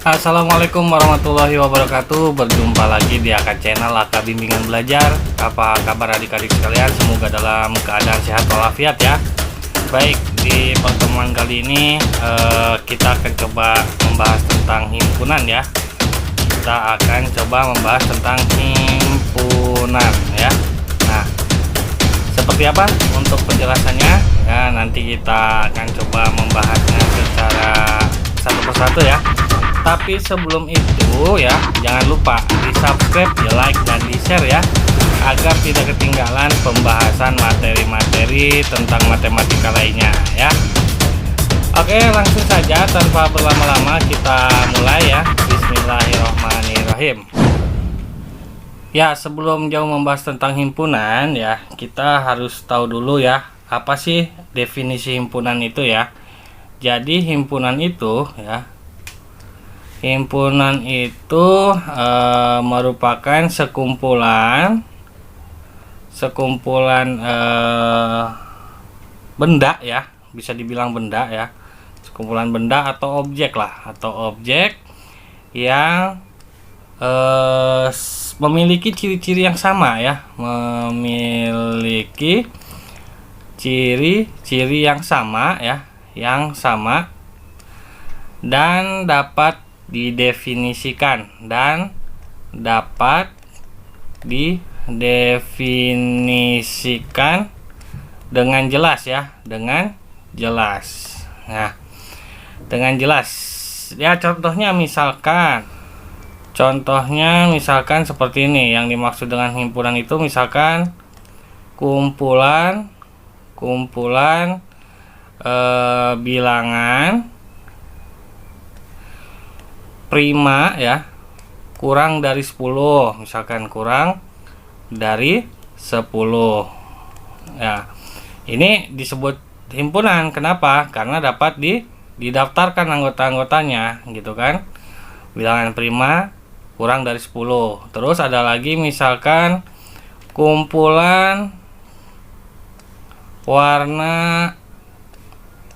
Assalamualaikum warahmatullahi wabarakatuh. Berjumpa lagi di AK Channel AK Bimbingan Belajar. Apa kabar adik-adik sekalian? Semoga dalam keadaan sehat walafiat ya. Baik, di pertemuan kali ini kita akan coba membahas tentang himpunan ya. Kita akan coba membahas tentang himpunan ya. Nah, seperti apa untuk penjelasannya? Ya, nanti kita akan coba membahasnya secara satu persatu ya. Tapi sebelum itu ya, jangan lupa di subscribe, di like, dan di share ya, agar tidak ketinggalan pembahasan materi-materi tentang matematika lainnya ya. Oke, langsung saja tanpa berlama-lama kita mulai ya. Bismillahirrahmanirrahim. Ya, sebelum jauh membahas tentang himpunan ya, kita harus tahu dulu ya, apa sih definisi himpunan itu ya. Jadi himpunan itu ya, himpunan itu merupakan sekumpulan benda ya, bisa dibilang benda ya, sekumpulan benda atau objek lah, atau objek yang memiliki ciri-ciri yang sama ya, memiliki ciri-ciri yang sama ya, yang sama, dan dapat didefinisikan dengan jelas ya, dengan jelas. Nah, dengan jelas ya, contohnya misalkan seperti ini. Yang dimaksud dengan himpunan itu misalkan kumpulan bilangan prima ya, kurang dari 10, misalkan kurang dari 10 ya. Ini disebut himpunan. Kenapa? Karena dapat didaftarkan anggota-anggotanya gitu kan. Bilangan prima kurang dari 10. Terus ada lagi misalkan kumpulan warna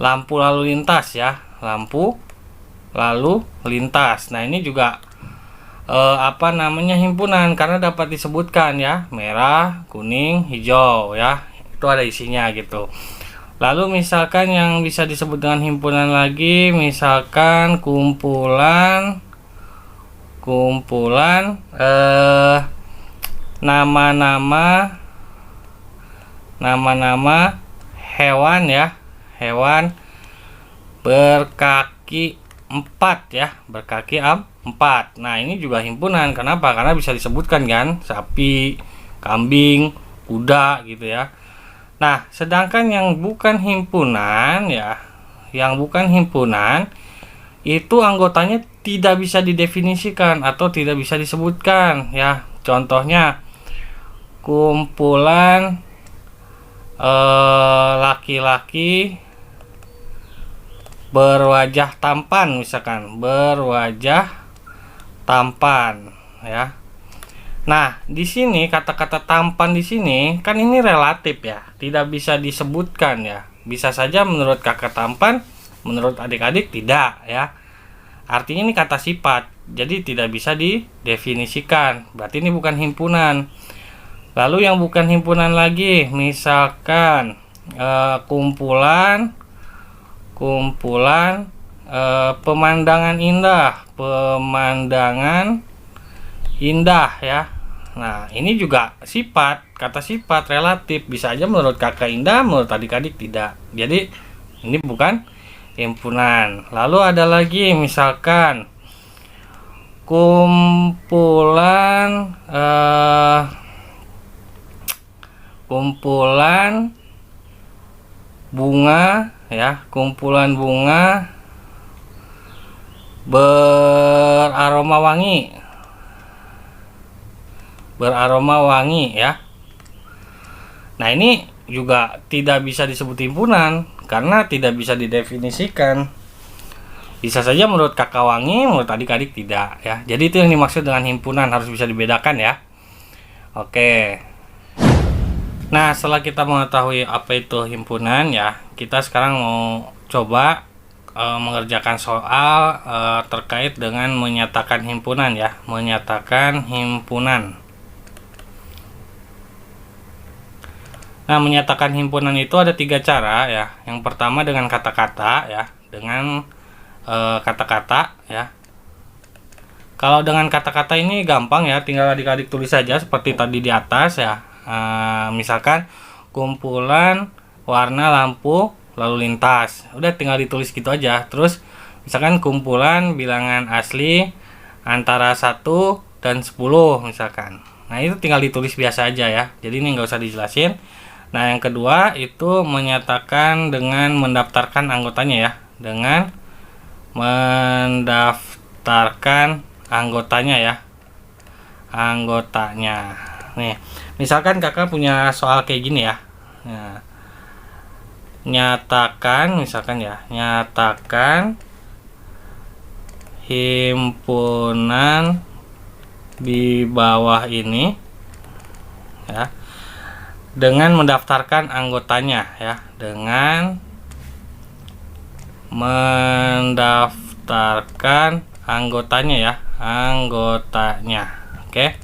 lampu lalu lintas ya, lampu lalu lintas. Nah, ini juga himpunan karena dapat disebutkan ya, merah, kuning, hijau ya, itu ada isinya gitu. Lalu misalkan yang bisa disebut dengan himpunan lagi, misalkan kumpulan nama-nama hewan ya, hewan berkaki 4 ya, berkaki 4. Nah, ini juga himpunan. Kenapa? Karena bisa disebutkan kan, sapi, kambing, kuda gitu ya. Nah, sedangkan yang bukan himpunan ya, itu anggotanya tidak bisa didefinisikan atau tidak bisa disebutkan ya. Contohnya kumpulan laki-laki berwajah tampan, misalkan berwajah tampan ya. Nah, di sini kata-kata tampan di sini kan ini relatif ya, tidak bisa disebutkan ya. Bisa saja menurut kakak tampan, menurut adik-adik tidak ya. Artinya ini kata sifat, jadi tidak bisa didefinisikan. Berarti ini bukan himpunan. Lalu yang bukan himpunan lagi, misalkan kumpulan pemandangan indah ya. Nah, ini juga sifat, kata sifat relatif, bisa aja menurut kakak indah, menurut adik-adik tidak. Jadi ini bukan himpunan. Lalu ada lagi misalkan kumpulan bunga ya, kumpulan bunga beraroma wangi ya. Nah, ini juga tidak bisa disebut himpunan karena tidak bisa didefinisikan. Bisa saja menurut kakak wangi, menurut adik-adik tidak ya. Jadi itu yang dimaksud dengan himpunan, harus bisa dibedakan ya. Oke. Nah, setelah kita mengetahui apa itu himpunan ya, kita sekarang mau coba mengerjakan soal terkait dengan menyatakan himpunan ya, menyatakan himpunan. Nah, menyatakan himpunan itu ada 3 cara ya. Yang pertama dengan kata-kata ya, dengan kata-kata ya. Kalau dengan kata-kata ini gampang ya, tinggal adik-adik tulis saja seperti tadi di atas ya. Misalkan kumpulan warna lampu lalu lintas, udah tinggal ditulis gitu aja. Terus misalkan kumpulan bilangan asli antara 1 dan 10 misalkan. Nah, itu tinggal ditulis biasa aja ya, jadi ini nggak usah dijelasin. Nah, yang kedua itu menyatakan dengan mendaftarkan anggotanya ya, dengan mendaftarkan anggotanya ya, anggotanya. Nih, misalkan kakak punya soal kayak gini ya. Nah, nyatakan misalkan ya, nyatakan himpunan di bawah ini ya, dengan mendaftarkan anggotanya ya, dengan mendaftarkan anggotanya ya, anggotanya. Oke,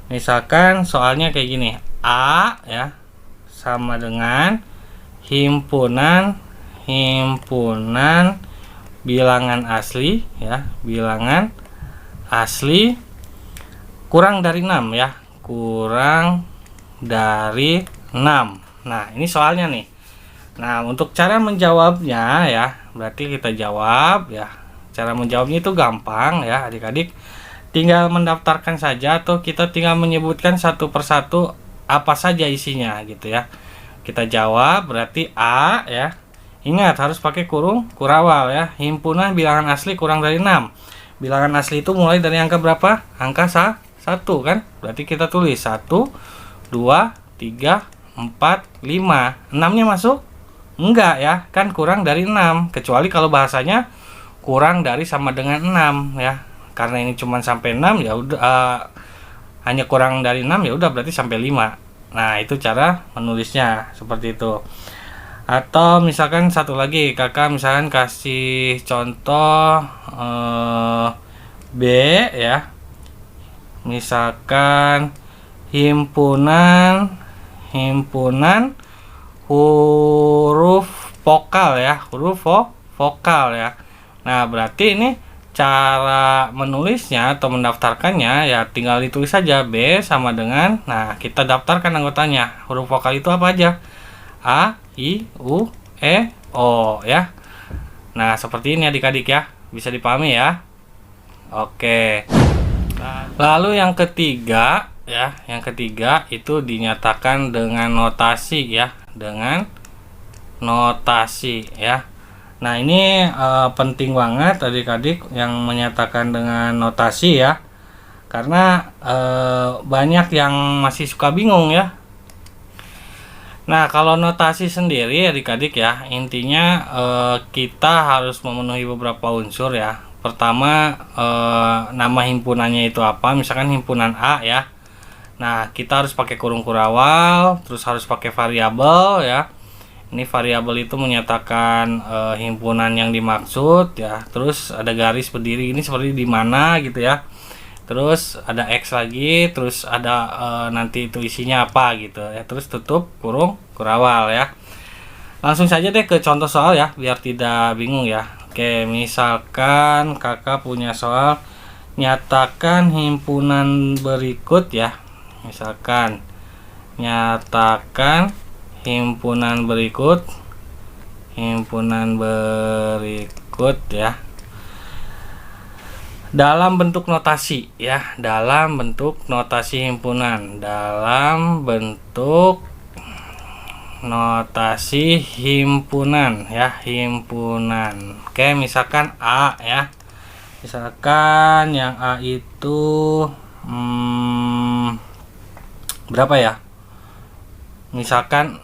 misalkan soalnya kayak gini, A ya sama dengan himpunan bilangan asli ya, bilangan asli kurang dari 6 ya, kurang dari 6. Nah, ini soalnya nih. Nah, untuk cara menjawabnya ya, berarti kita jawab ya. Cara menjawabnya itu gampang ya, adik-adik. Tinggal mendaftarkan saja atau kita tinggal menyebutkan satu persatu apa saja isinya gitu ya. Kita jawab berarti A ya. Ingat harus pakai kurung kurawal ya. Himpunan bilangan asli kurang dari 6. Bilangan asli itu mulai dari angka berapa? Angka 1 kan? Berarti kita tulis 1 2, 3, 4, 5. 6-nya masuk? Enggak ya, kan kurang dari 6. Kecuali kalau bahasanya kurang dari sama dengan 6 ya. Karena ini cuma sampai 6 ya udah, hanya kurang dari 6 ya udah berarti sampai 5. Nah, itu cara menulisnya seperti itu. Atau misalkan satu lagi, kakak misalkan kasih contoh B ya. Misalkan himpunan huruf vokal ya, huruf vokal ya. Nah, berarti ini cara menulisnya atau mendaftarkannya ya tinggal ditulis saja B sama dengan, nah kita daftarkan anggotanya. Huruf vokal itu apa aja? A, I, U, E, O ya. Nah, seperti ini adik-adik ya, bisa dipahami ya. Oke. Lalu yang ketiga ya, yang ketiga itu dinyatakan dengan notasi ya, dengan notasi ya. Nah, ini penting banget adik-adik yang menyatakan dengan notasi ya, karena banyak yang masih suka bingung ya. Nah, kalau notasi sendiri adik-adik ya, intinya kita harus memenuhi beberapa unsur ya. Pertama, nama himpunannya itu apa, misalkan himpunan A ya. Nah, kita harus pakai kurung kurawal, terus harus pakai variabel ya. Ini variabel itu menyatakan himpunan yang dimaksud ya. Terus ada garis berdiri ini seperti di mana gitu ya. Terus ada X lagi, terus ada nanti itu isinya apa gitu ya. Terus tutup kurung kurawal ya. Langsung saja deh ke contoh soal ya, biar tidak bingung ya. Oke, misalkan kakak punya soal nyatakan himpunan berikut ya. Misalkan nyatakan himpunan berikut ya dalam bentuk notasi ya, dalam bentuk notasi himpunan, dalam bentuk notasi himpunan ya, himpunan. Oke, misalkan A ya, misalkan yang A itu berapa ya, misalkan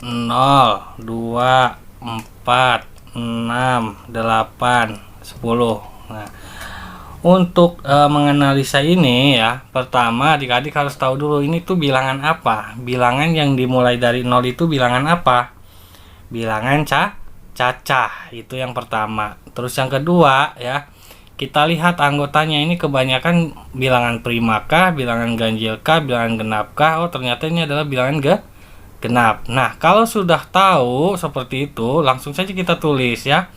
0, 2, 4, 6, 8, 10. Nah, untuk menganalisa ini ya, pertama adik-adik harus tahu dulu ini tuh bilangan apa. Bilangan yang dimulai dari 0 itu bilangan apa? Bilangan cacah. Itu yang pertama. Terus yang kedua ya, kita lihat anggotanya ini kebanyakan bilangan prima kah, bilangan ganjil kah, bilangan genap kah. Oh, ternyata ini adalah bilangan genap. Nah, kalau sudah tahu seperti itu, langsung saja kita tulis ya.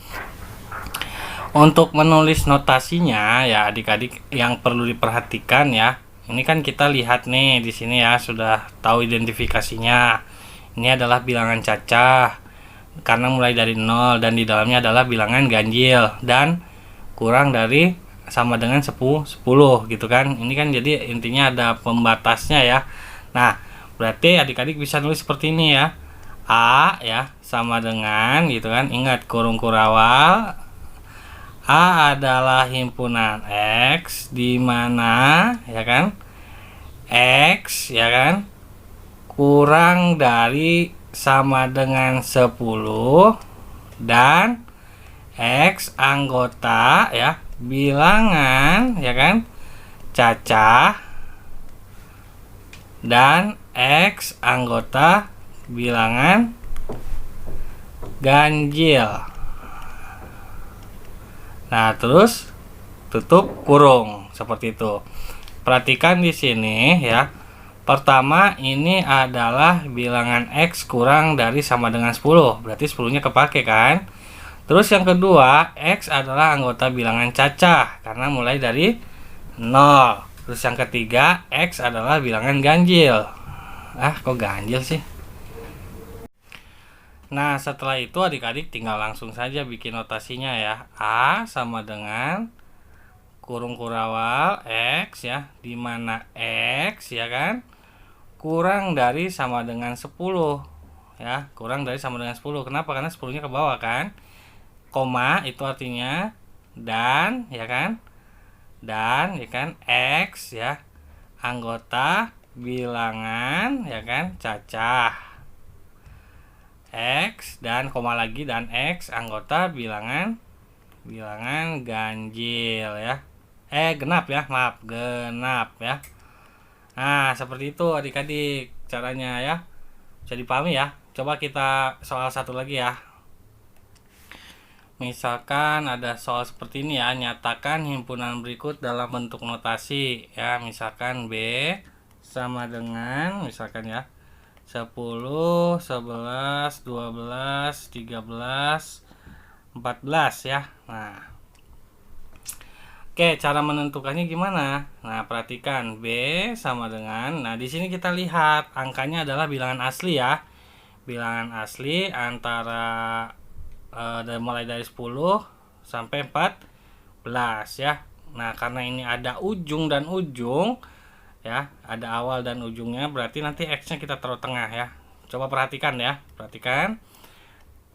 Untuk menulis notasinya ya adik-adik yang perlu diperhatikan ya. Ini kan kita lihat nih di sini ya, sudah tahu identifikasinya. Ini adalah bilangan cacah karena mulai dari 0 dan di dalamnya adalah bilangan ganjil dan kurang dari sama dengan 10 gitu kan. Ini kan jadi intinya ada pembatasnya ya. Nah, berarti adik-adik bisa nulis seperti ini ya. A ya sama dengan gitu kan. Ingat kurung kurawal. A adalah himpunan X di mana ya kan X ya kan kurang dari sama dengan 10 dan X anggota ya bilangan ya kan cacah dan X anggota bilangan ganjil. Nah, terus tutup kurung seperti itu. Perhatikan di sini ya. Pertama ini adalah bilangan X kurang dari sama dengan 10. Berarti 10-nya kepake kan? Terus yang kedua, X adalah anggota bilangan cacah karena mulai dari 0. Terus yang ketiga, X adalah bilangan ganjil. Ah, kok ganjil sih? Nah, setelah itu adik-adik tinggal langsung saja bikin notasinya ya. A sama dengan kurung kurawal X ya, dimana X ya kan kurang dari sama dengan 10 ya, kurang dari sama dengan 10. Kenapa? Karena 10-nya ke bawah kan. Koma itu artinya dan ya kan X ya anggota bilangan ya kan cacah. X dan koma lagi dan X anggota bilangan ganjil ya. Genap ya, maaf, genap ya. Nah, seperti itu adik-adik caranya ya. Bisa dipahami ya. Coba kita soal satu lagi ya. Misalkan ada soal seperti ini ya, nyatakan himpunan berikut dalam bentuk notasi ya. Misalkan B sama dengan misalkan ya 10, 11, 12, 13, 14 ya. Nah, oke, cara menentukannya gimana? Nah, perhatikan B sama dengan. Nah, di sini kita lihat angkanya adalah bilangan asli ya. Bilangan asli antara mulai dari 10 sampai 14 ya. Nah, karena ini ada ujung dan ujung ya, ada awal dan ujungnya, berarti nanti X-nya kita taruh tengah ya. Coba perhatikan ya, perhatikan.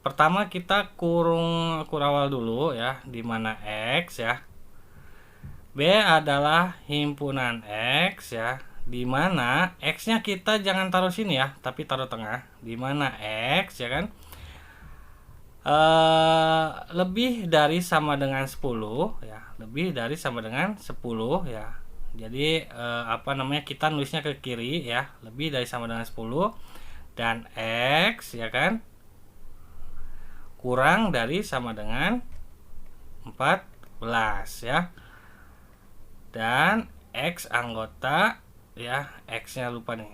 Pertama kita kurung kurawal dulu ya, dimana X ya. B adalah himpunan X ya, dimana X-nya kita jangan taruh sini ya, tapi taruh tengah. Dimana X ya kan lebih dari sama dengan 10 ya, lebih dari sama dengan 10 ya. Jadi kita nulisnya ke kiri ya, lebih dari sama dengan 10 dan X ya kan kurang dari sama dengan 14 ya. Dan X anggota ya, X-nya lupa nih.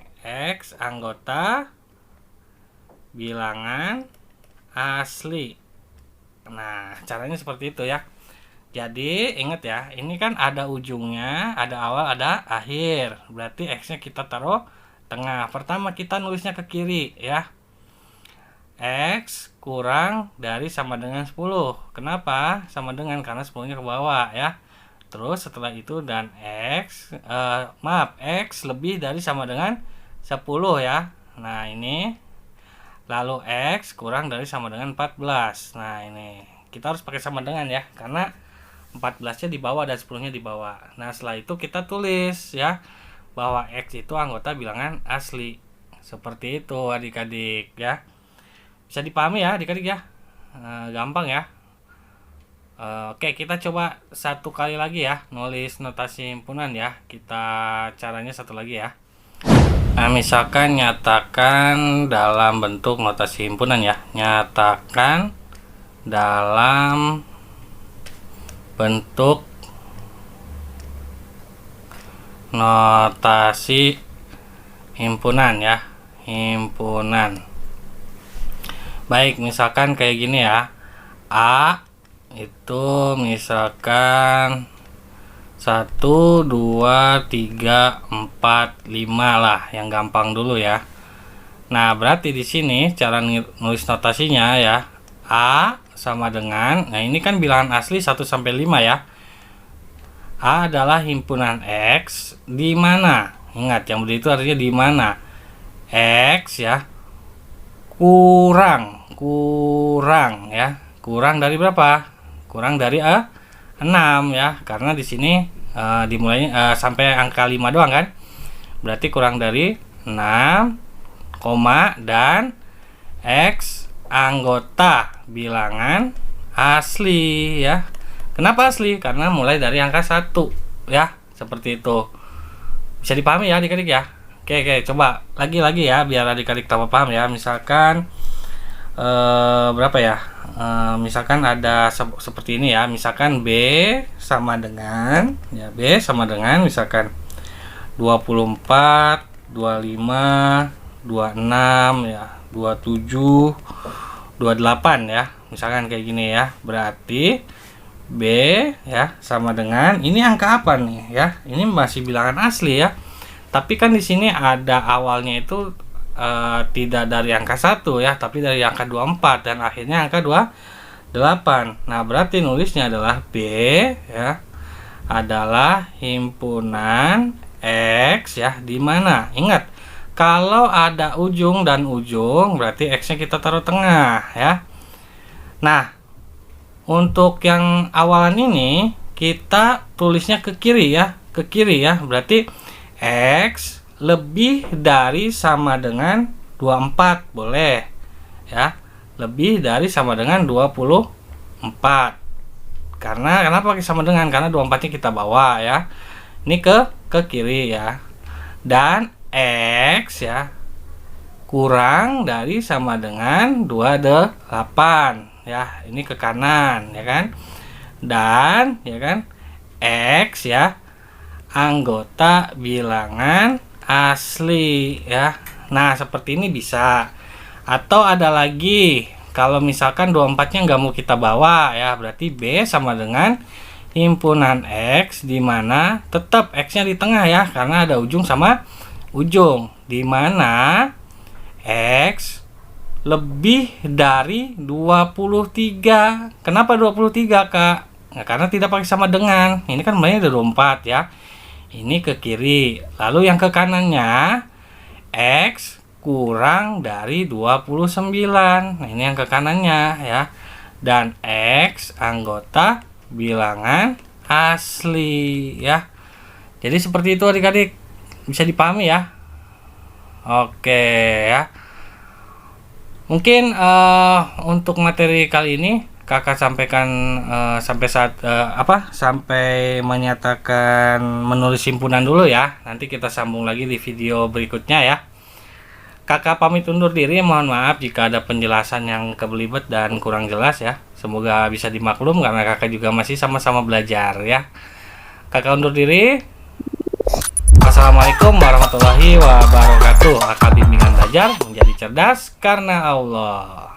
X anggota bilangan asli. Nah, caranya seperti itu ya. Jadi ingat ya, ini kan ada ujungnya, ada awal, ada akhir. Berarti X-nya kita taruh tengah. Pertama kita nulisnya ke kiri ya. X kurang dari sama dengan 10. Kenapa? Sama dengan karena 10-nya ke bawah ya. Terus setelah itu dan X lebih dari sama dengan 10 ya. Nah, ini. Lalu X kurang dari sama dengan 14. Nah, ini. Kita harus pakai sama dengan ya, karena 14-nya di bawah dan 10-nya di bawah. Nah, setelah itu kita tulis ya bahwa X itu anggota bilangan asli. Seperti itu adik-adik ya. Bisa dipahami ya adik-adik ya. Gampang ya. Oke, kita coba satu kali lagi ya nulis notasi himpunan ya. Kita caranya satu lagi ya. Nah, misalkan nyatakan dalam bentuk notasi himpunan ya. Nyatakan dalam bentuk notasi himpunan ya, himpunan. Baik, misalkan kayak gini ya. A itu misalkan 1 2 3 4 5 lah, yang gampang dulu ya. Nah, berarti di sini cara nulis notasinya ya. A sama dengan, nah ini kan bilangan asli 1 sampai 5 ya. A adalah himpunan X di mana? Ingat, yang begitu artinya di mana? X ya. Kurang ya. Kurang dari berapa? Kurang dari 6 ya. Karena di sini dimulainya sampai angka 5 doang kan? Berarti kurang dari 6, koma dan X anggota bilangan asli ya. Kenapa asli? Karena mulai dari angka 1 ya. Seperti itu. Bisa dipahami ya adik-adik ya? Oke, coba lagi ya biar adik-adik tambah paham ya. Misalkan berapa ya? Misalkan ada seperti ini ya. Misalkan B sama dengan ya, B sama dengan misalkan 24, 25, 26 ya, 27, 28 ya. Misalkan kayak gini ya. Berarti B ya sama dengan ini angka apa nih ya? Ini masih bilangan asli ya. Tapi kan di sini ada awalnya itu tidak dari angka 1 ya, tapi dari angka 24 dan akhirnya angka 28. Nah, berarti nulisnya adalah B ya adalah himpunan X ya, di mana? Ingat, kalau ada ujung dan ujung berarti X-nya kita taruh tengah ya. Nah, untuk yang awalan ini kita tulisnya ke kiri ya, ke kiri ya. Berarti X lebih dari sama dengan 24 boleh ya, lebih dari sama dengan 24. Karena kenapa sama dengan? Karena 24 nya kita bawa ya, ini ke kiri ya. Dan X ya kurang dari sama dengan 28 ya, ini ke kanan ya kan. Dan ya kan X ya anggota bilangan asli ya. Nah, seperti ini bisa. Atau ada lagi, kalau misalkan 24 nya nggak mau kita bawa ya, berarti B sama dengan himpunan X di mana tetap X nya di tengah ya, karena ada ujung sama ujung, di mana X lebih dari 23. Kenapa 23 Kak? Nah, karena tidak pakai sama dengan. Ini kan mulainya ada 24 ya. Ini ke kiri. Lalu yang ke kanannya X kurang dari 29. Nah, ini yang ke kanannya ya. Dan X anggota bilangan asli ya. Jadi seperti itu adik-adik. Bisa dipahami ya? Oke ya. Mungkin untuk materi kali ini Kakak sampaikan sampai menyatakan menulis himpunan dulu ya. Nanti kita sambung lagi di video berikutnya ya. Kakak pamit undur diri, mohon maaf jika ada penjelasan yang kebelibet dan kurang jelas ya. Semoga bisa dimaklum karena kakak juga masih sama-sama belajar ya. Kakak undur diri. Assalamualaikum warahmatullahi wabarakatuh. Kakak bimbingan belajar menjadi cerdas karena Allah.